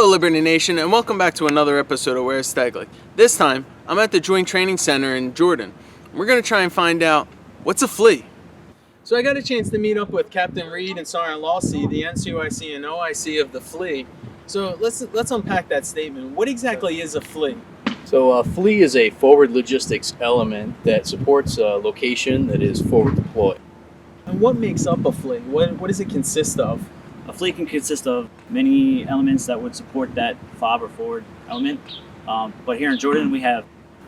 Hello Liberty Nation, and welcome back to another episode of Where's Steglik. This time, I'm at the Joint Training Center in Jordan. We're going to try and find out, what's a FLE? So I got a chance to meet up with Captain Reed and Sergeant Lawsey, the NCOIC and OIC of the FLE. So let's unpack that statement. What exactly is a FLE? So a FLE is a forward logistics element that supports a location that is forward deployed. And what makes up a FLE? What does it consist of? A FLE can consist of many elements that would support that FOB or forward element. But here in Jordan, we have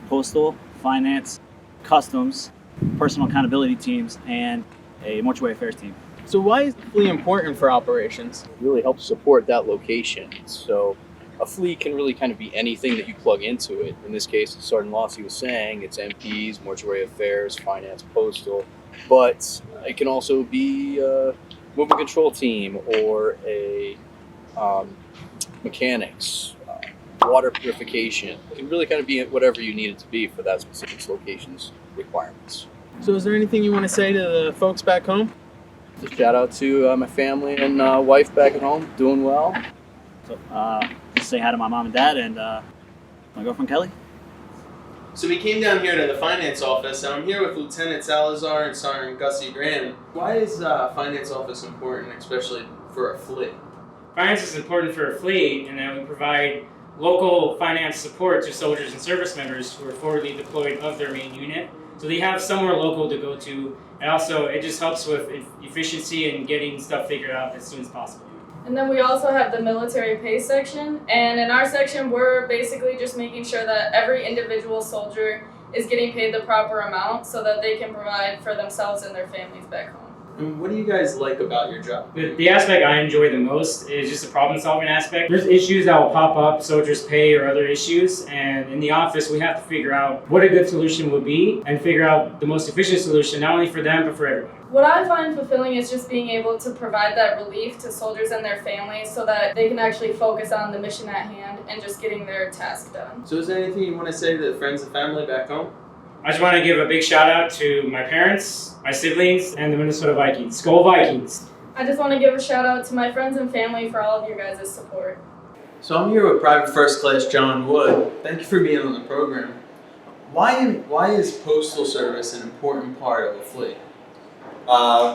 postal, finance, customs, personal accountability teams, and a mortuary affairs team. So why is FLE important for operations? It really helps support that location. So a FLE can really kind of be anything that you plug into it. In this case, as Sergeant Lawsey was saying, it's MPs, mortuary affairs, finance, postal, but it can also be movement control team or a mechanics, water purification. It can really kind of be whatever you need it to be for that specific location's requirements. So is there anything you want to say to the folks back home? Just shout out to my family and wife back at home, doing well. So just say hi to my mom and dad and my girlfriend Kelly. So we came down here to the finance office, and I'm here with Lieutenant Salazar and Sergeant Gussie Graham. Why is finance office important, especially for a FLE? Finance is important for a FLE, and then we provide local finance support to soldiers and service members who are forwardly deployed of their main unit. So they have somewhere local to go to, and also it just helps with efficiency and getting stuff figured out as soon as possible. And then we also have the military pay section, and in our section we're basically just making sure that every individual soldier is getting paid the proper amount so that they can provide for themselves and their families back home. And what do you guys like about your job? The aspect I enjoy the most is just the problem-solving aspect. There's issues that will pop up, soldiers' pay or other issues, and in the office we have to figure out what a good solution would be and figure out the most efficient solution, not only for them but for everyone. What I find fulfilling is just being able to provide that relief to soldiers and their families so that they can actually focus on the mission at hand and just getting their task done. So is there anything you want to say to the friends and family back home? I just want to give a big shout out to my parents, my siblings, and the Minnesota Vikings. Skol Vikings! I just want to give a shout out to my friends and family for all of your guys' support. So I'm here with Private First Class John Wood. Thank you for being on the program. Why is postal service an important part of a FLE?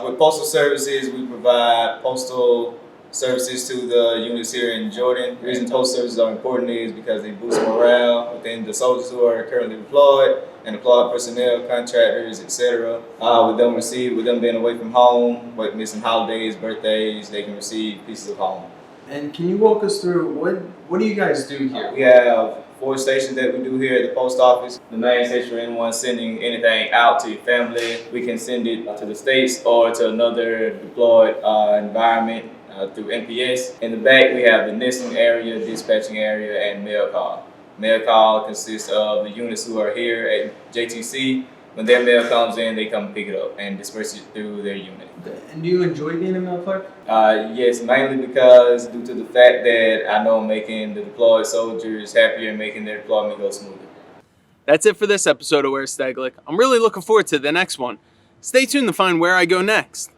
With postal services, we provide postal services to the units here in Jordan. The reason postal services are important is because they boost morale within the soldiers who are currently deployed and deployed personnel, contractors, etc. With them being away from home, with missing holidays, birthdays, they can receive pieces of home. And can you walk us through what do you guys do here? We have 4 stations that we do here at the post office. The main station for anyone sending anything out to your family, we can send it to the States or to another deployed environment through NPS. In the back, we have the nesting area, dispatching area, and mail call. Mail call consists of the units who are here at JTC. When their mail comes in, they come pick it up and disperse it through their unit. And do you enjoy being a mail clerk? Yes, mainly because due to the fact that I know I'm making the deployed soldiers happier and making their deployment go smoother. That's it for this episode of Where's Steglik. I'm really looking forward to the next one. Stay tuned to find where I go next.